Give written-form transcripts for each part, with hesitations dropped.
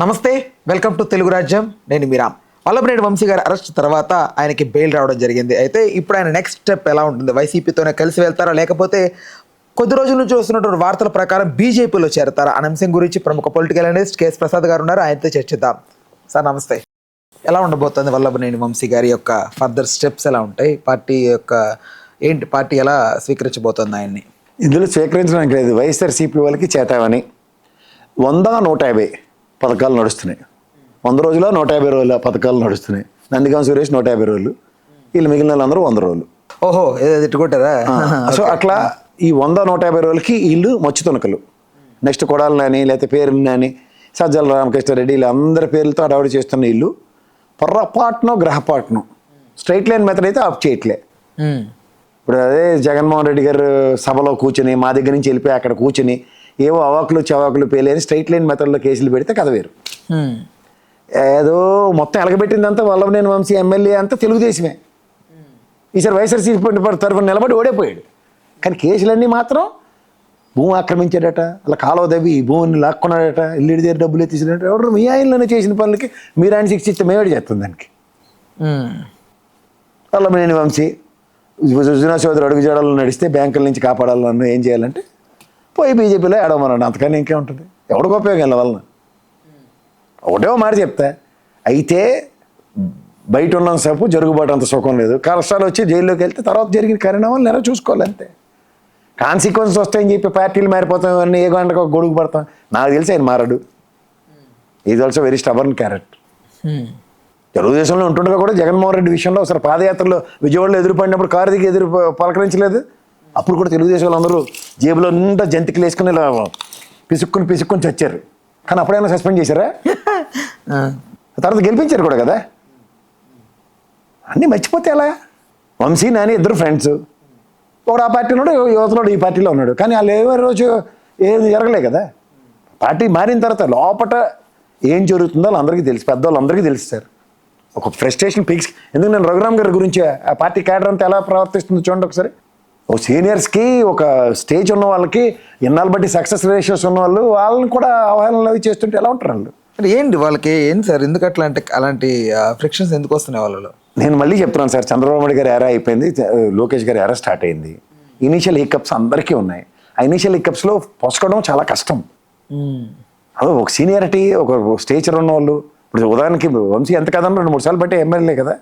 నమస్తే, welcome to Telugu రాజ్యం. నేను మీరామ్. వల్లభనేని వంశీ గారి అరెస్ట్ తర్వాత ఆయనకి బెయిల్ రావడం జరిగింది. అయితే ఇప్పుడు ఆయన నెక్స్ట్ స్టెప్ ఎలా ఉంటుంది? వైసీపీతోనే కలిసి వెళ్తారా, లేకపోతే కొద్ది రోజుల నుంచి వస్తున్నటువంటి వార్తల ప్రకారం బీజేపీలో చేరతారా అనే అంశం గురించి ప్రముఖ పొలిటికల్ అనలిస్ట్ కేఎస్ ప్రసాద్ గారు ఉన్నారు. ఆయనతో చర్చిద్దాం. సార్ నమస్తే. ఎలా ఉండబోతుంది వల్లభనేని వంశీ గారి యొక్క ఫర్దర్ స్టెప్స్ ఎలా ఉంటాయి? పార్టీ ఎలా స్వీకరించబోతుంది ఆయన్ని? ఇందులో స్వీకరించడానికి లేదు. వైఎస్ఆర్సీపీ వాళ్ళకి చేతావని 100-150 పథకాలు నడుస్తున్నాయి. 100 రోజుల 150 రోజుల పథకాలు నడుస్తున్నాయి. నందిగాం సురేష్ 150 రోజులు, వీళ్ళు మిగిలిన వాళ్ళందరూ 100 రోజులు. ఓహో, ఏదో తిట్టుకుంటారా? సో అట్లా ఈ 100-150 రోజులకి వీళ్ళు మచ్చుతునకలు. నెక్స్ట్ కొడాలి నాని, లేకపోతే పేర్లు నాని, సజ్జల రామకృష్ణారెడ్డి, వీళ్ళు అందరి పేర్లతో అడవాడు చేస్తున్న వీళ్ళు పొర్రపాటునో గ్రహపాటునో స్ట్రైట్ లైన్ మెథడ్ అయితే ఆఫ్ చేయట్లే. ఇప్పుడు అదే జగన్మోహన్ రెడ్డి గారు సభలో కూర్చుని మా దగ్గర నుంచి వెళ్ళిపోయి అక్కడ కూర్చుని ఏవో అవాకులు చవాకులు పేలేని స్ట్రైట్ లైన్ మెథడ్లో కేసులు పెడితే కథ వేరు. ఏదో మొత్తం ఎలగబెట్టిందంతా వల్లభనేని వంశీ ఎమ్మెల్యే అంతా తెలుగుదేశమే. ఈసారి వైఎస్ఆర్సీపీ తరఫున నిలబడి ఓడిపోయాడు. కానీ కేసులన్నీ మాత్రం భూమి ఆక్రమించాడట, అలా కాలువ దవ్వి ఈ భూమిని లాక్కున్నాడట, ఇల్లు దగ్గర డబ్బులు ఎత్తిసినట్టు. ఎవరు మీ ఆయనలోనే చేసిన పనులకి మీరు ఆయన శిక్ష ఇస్తే మేవాడు చేస్తుంది దానికి. వల్లభనేని వంశీ సుజనా చౌదరి అడుగుజాడల్లో నడిస్తే బ్యాంకుల నుంచి కాపాడాలన్నా ఏం చేయాలంటే పోయి బీజేపీలో ఏడవమన్నాడు. అంతకని ఇంకేముంటుంది? ఎవడికి ఉపయోగం వలన ఒకటేమో మాట చెప్తా. అయితే బయట ఉన్న సేపు జరుగుబాటు అంత సుఖం లేదు. కష్టాలు వచ్చి జైల్లోకి వెళ్తే తర్వాత జరిగిన పరిణామాలు నెల చూసుకోవాలి అంతే. కాన్సిక్వెన్స్ వస్తాయని చెప్పి పార్టీలు మారిపోతాం, అన్నీ ఏ గంటకు ఒక గొడుగు పడతాం. నాకు తెలిసి ఆయన మారడు. Is also very stubborn character. తెలుగుదేశంలో ఉంటుండగా కూడా జగన్మోహన్ రెడ్డి విషయంలో ఒకసారి పాదయాత్రలో విజయవాడలో ఎదురుపడినప్పుడు కారు దిగి పలకరించలేదు. అప్పుడు కూడా తెలుగుదేశం వాళ్ళందరూ జేబులో నిండా జంతికలు వేసుకుని ఇలా పిసుక్కుని చచ్చారు. కానీ అప్పుడైనా సస్పెండ్ చేశారా? తర్వాత గెలిపించారు కూడా కదా. అన్నీ మర్చిపోతే ఎలా? వంశీ నాని ఇద్దరు ఫ్రెండ్స్. ఒకడు ఆ పార్టీలో ఉన్నాడు, యువతలోడు ఈ పార్టీలో ఉన్నాడు. కానీ వాళ్ళు ఎవరి రోజు ఏది జరగలే కదా. పార్టీ మారిన తర్వాత లోపల ఏం జరుగుతుందో అందరికీ తెలుసు, పెద్దవాళ్ళందరికీ తెలుసు సార్. ఒక ఫ్రస్ట్రేషన్ పీక్స్. ఎందుకు నేను రఘురామ్ గారి గురించి ఆ పార్టీ క్యాడర్ అంతా ఎలా ప్రవర్తిస్తుందో చూడండి ఒకసారి. ఓ సీనియర్స్కి ఒక స్టేజ్ ఉన్న వాళ్ళకి ఇన్నాళ్ళు బట్టి సక్సెస్ రేషియోస్ ఉన్న వాళ్ళని కూడా అవహేళనలు అవి చేస్తుంటే ఎలా ఉంటారు వాళ్ళు? ఏంటి వాళ్ళకి ఏంటి సార్, ఎందుకు అలాంటి ఫ్రిక్షన్స్ ఎందుకు వస్తున్నాయి వాళ్ళలో? నేను మళ్ళీ చెప్తున్నాను సార్, చంద్రబాబు నాయుడు గారి ఎరా అయిపోయింది, లోకేష్ గారి ఎరా స్టార్ట్ అయింది. ఇనీషియల్ హికప్స్ అందరికీ ఉన్నాయి. ఆ ఇనీషియల్ హికప్స్లో పొసకడం చాలా కష్టం. అదో ఒక సీనియారిటీ, ఒక స్టేచర్ ఉన్న వాళ్ళు. ఇప్పుడు ఉదాహరణకి వంశీ ఎంత కదన్నా 2-3 సార్లు బట్టి ఎమ్మెల్యే కదా.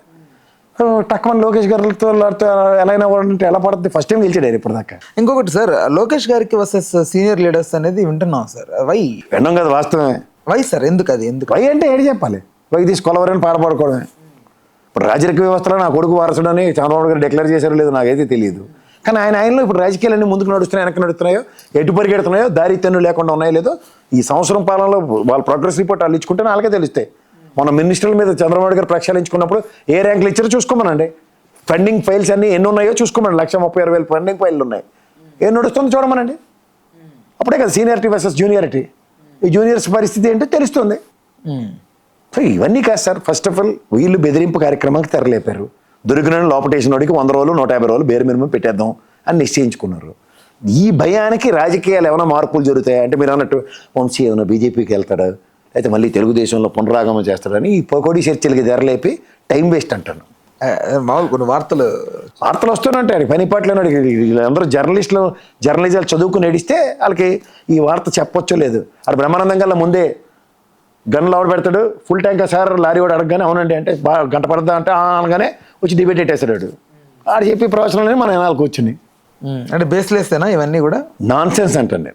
టక్మన్ లోకేష్ గారితో ఎలా అయినా అంటే ఎలా పడుతుంది? ఫస్ట్ టైం గెలిచాడు ఇప్పుడు దాకా. ఇంకొకటి సార్, లోకేష్ గారికి వర్సెస్ సీనియర్ లీడర్స్ అనేది వింటున్నాం సార్. వై విన్నాం కదా, వాస్తవమే. వై సార్, ఎందుకు అది? ఎందుకు వై అంటే ఏడు చెప్పాలి? వై తీసుకోవాలని పాడపడుకోవడమే. ఇప్పుడు రాజకీయ వ్యవస్థలో నా కొడుకు వారసుడని చంద్రబాబు గారు డిక్లేర్ చేశారో లేదో నాకైతే తెలియదు. కానీ ఆయనలో ఇప్పుడు రాజకీయాలన్నీ ముందుకు నడుస్తున్నాయి, వెనక్కి నడుస్తున్నాయో, ఎటు పరిగెడుతున్నాయో, దారి తెన్ను లేకుండా ఉన్నాయో లేదో ఈ సంవత్సరం పాలనలో వాళ్ళ ప్రోగ్రెస్ రిపోర్ట్ వాళ్ళు ఇచ్చుకుంటే వాళ్ళకే తెలుస్తాయి. మన మినిస్టర్ల మీద చంద్రబాబు గారు ప్రక్షాళించుకున్నప్పుడు ఏ ర్యాంకులు ఇచ్చారో చూసుకోమనండి. ఫండింగ్ ఫైల్స్ అన్నీ ఎన్ని ఉన్నాయో చూసుకోమనండి. 136,000 ఫండింగ్ ఫైళ్ళు ఉన్నాయి. ఏం నడుస్తుందో చూడమనండి. అప్పుడే కదా సీనియారిటీ వర్సెస్ జూనియారిటీ. ఈ జూనియర్స్ పరిస్థితి ఏంటో తెలుస్తుంది. సో ఇవన్నీ కాదు సార్. ఫస్ట్ ఆఫ్ ఆల్ వీళ్ళు బెదిరింపు కార్యక్రమానికి తెరలేపారు. దొరికిన లోపటేసిన వాడికి 100 రోజులు 150 రోజులు బేర్ మినిమం పెట్టేద్దాం అని నిశ్చయించుకున్నారు. ఈ భయానికి రాజకీయాలు ఏమైనా మార్పులు జరుగుతాయి అంటే మీరు అన్నట్టు వంశీ ఏమైనా బీజేపీకి వెళ్తాడా, అయితే మళ్ళీ తెలుగుదేశంలో పునరాగమనం చేస్తాడని ఈ పొకోడి చర్చలకి తెరలేపి టైం వేస్ట్ అంటాను. మామూలు కొన్ని వార్తలు వస్తూనే పని పాటలు. వీళ్ళందరూ జర్నలిజాలు చదువుకుని నడిస్తే వాళ్ళకి ఈ వార్త చెప్పొచ్చో లేదు. అది బ్రహ్మానందం కల్లా ముందే గన్లు ఆవిడ పెడతాడు. ఫుల్ ట్యాంక్ సార్ లారీ వాడు అడగగానే అవునండి అంటే గంట పడద్దా అంటే అనగానే వచ్చి డిబేట్ పెట్టేశాడు. ఆడు చెప్పి ప్రవచనంలోనే మన ఏనాలు కూర్చుని అంటే బేస్లేస్తేనా ఇవన్నీ కూడా నాన్ సెన్స్ అంటండి.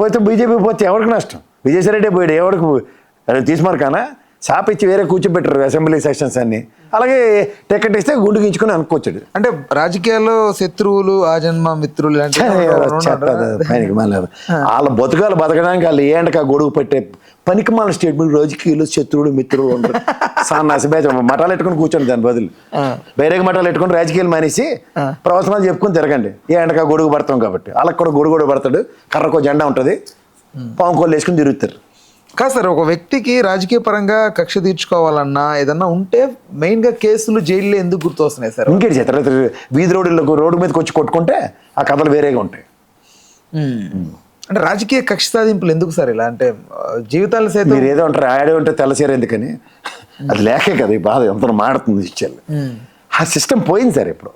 పోతే బీజేపీ పోతే ఎవరికి నష్టం? విజయసాయి రెడ్డి పోయాడు, ఎవరికి తీసుమార్కానా? సాపిచ్చి వేరే కూర్చోబెట్టారు అసెంబ్లీ సెషన్స్ అన్ని. అలాగే టికెట్ ఇస్తే గుండు గించుకొని అనుకోవచ్చాడు. అంటే రాజకీయాల్లో శత్రువులు ఆ జన్మ మిత్రులు వాళ్ళ బతుకాలు బతకడానికి వాళ్ళు ఏంటక గొడుగు పెట్టే పనికి మన స్టేట్మెంట్ రాజకీయాలు శత్రువులు మిత్రులు ఉంటారు. సాన్నాసి మఠాలు పెట్టుకుని కూర్చోండి, దాని బదులు బైరేగ మఠాలు పెట్టుకుని రాజకీయాలు మానేసి ప్రవచనాలు చెప్పుకొని తిరగండి. ఏంటక గొడుగు పడతాం కాబట్టి వాళ్ళకి కూడా గొడుగు పడతాడు. కర్రకో జెండా ఉంటుంది, పాము కోళ్ళు వేసుకుని తిరుగుతారు. కాదు సార్, ఒక వ్యక్తికి రాజకీయ పరంగా కక్ష తీర్చుకోవాలన్నా ఏదన్నా ఉంటే మెయిన్గా కేసులు జైల్లో ఎందుకు గుర్తు వస్తున్నాయి సార్? ఇంకేంటి చేస్తారు? వీధి రోడ్డు మీదకి వచ్చి కొట్టుకుంటే ఆ కథలు వేరేగా ఉంటాయి. అంటే రాజకీయ కక్ష సాధింపులు ఎందుకు సార్ ఇలా అంటే జీవితాలు సైతం మీరు ఏదో అంటారు ఆడే ఉంటే తెల్లసేరు ఎందుకని, అది లేకే కదా ఈ బాధ ఎంత మాడుతుంది ఇచ్చారు. ఆ సిస్టమ్ పోయింది సార్ ఇప్పుడు.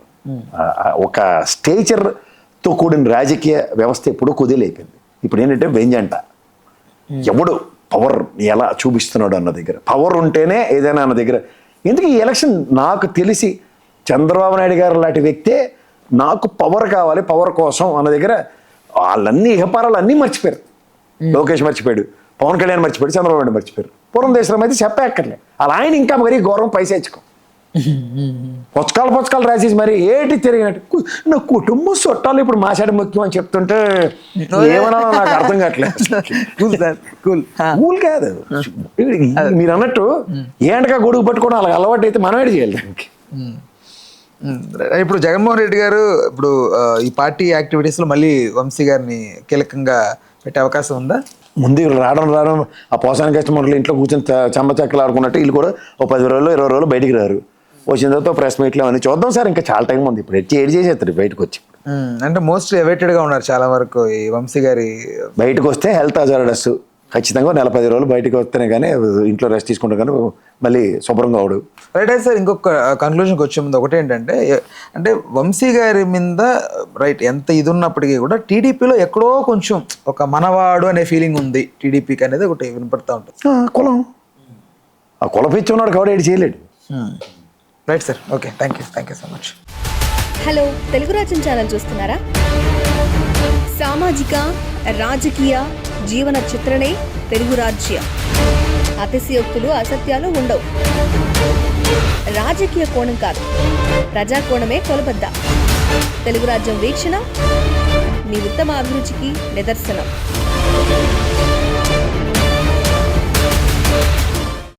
ఒక స్టేచర్తో కూడిన రాజకీయ వ్యవస్థ ఎప్పుడూ కుదిలైపోయింది. ఇప్పుడు ఏంటంటే వెంజంట ఎవడు పవర్ ఎలా చూపిస్తున్నాడు అన్న దగ్గర, పవర్ ఉంటేనే ఏదైనా అన్న దగ్గర. ఎందుకు ఈ ఎలక్షన్ నాకు తెలిసి చంద్రబాబు నాయుడు గారు లాంటి వ్యక్తే నాకు పవర్ కావాలి, పవర్ కోసం అన్న దగ్గర వాళ్ళన్నీ ఇహపారాలు అన్నీ మర్చిపోయారు. లోకేష్ మర్చిపోయాడు, పవన్ కళ్యాణ్ మర్చిపోయాడు, చంద్రబాబు నాయుడు మర్చిపోయారు. పురంధేశ్వరం అయితే చెప్పక్కర్లే, అలా ఆయన ఇంకా మరీ గౌరవం పైసేచ్చుకో పుచ్చకాలు రాసేసి మరి ఏటి తిరిగినట్టు నా కుటుంబం చుట్టాలు ఇప్పుడు మాసాడి ముఖ్యం అని చెప్తుంటే ఏమన్నా నాకు అర్థం కావట్లేదు. కూల్ కాదు మీరు అన్నట్టు ఏంటగా గొడుగు పట్టుకోవడం అలా అలవాటు అయితే మనం ఏడు చేయాలి దానికి. ఇప్పుడు జగన్మోహన్ రెడ్డి గారు ఇప్పుడు ఈ పార్టీ యాక్టివిటీస్ లో మళ్ళీ వంశీ గారిని కీలకంగా పెట్టే అవకాశం ఉందా? ముందు రావడం ఆ పోసానికి కస్టమర్లు ఇంట్లో కూర్చొని చెమ్మచక్కలు ఆడుకున్నట్టు వీళ్ళు కూడా ఓ 10 రోజులు 20 రోజులు బయటికి రారు. వచ్చిన తర్వాత ప్రెస్ మీట్లు అని చూద్దాం సార్, ఇంకా చాలా టైం ఉంది. ఇప్పుడు ఏడు చేసేస్తారు బయటకు వచ్చి. అంటే మోస్ట్లీ అవైటెడ్ గా ఉన్నారు చాలా వరకు ఈ వంశీ గారి. బయటకు వస్తే హెల్త్ హజార్డస్ ఖచ్చితంగా 10 రోజులు బయటకు వస్తేనే కానీ ఇంట్లో రెస్ట్ తీసుకుంటే కానీ మళ్ళీ శుభ్రంగా అవడు. రైట్ అయితే సార్ ఇంకొక కన్క్లూజన్కి వచ్చే ముందు ఒకటి ఏంటంటే, అంటే వంశీ గారి మీద రైట్ ఎంత ఇది ఉన్నప్పటికీ కూడా టీడీపీలో ఎక్కడో కొంచెం ఒక మనవాడు అనే ఫీలింగ్ ఉంది టీడీపీకి అనేది ఒకటి వినపడతా ఉంటుంది. కులం ఆ కుల పిచ్చి ఉన్నాడు కాబట్టి ఏడు చేయలేడు. Right sir, okay, thank you so much. Hello, Telugu రాజ్యం ఛానల్ చూస్తున్నారా? సామాజిక రాజకీయ జీవన చిత్రణే తెలుగు రాజ్యం. అతిశయోక్తులు అసత్యాలు ఉండవు. రాజకీయ కోణం కాదు, ప్రజా కోణమే కొలబద్ద. తెలుగు రాజ్యం వీక్షణ మీ ఉత్తమ అభిరుచికి నిదర్శనం.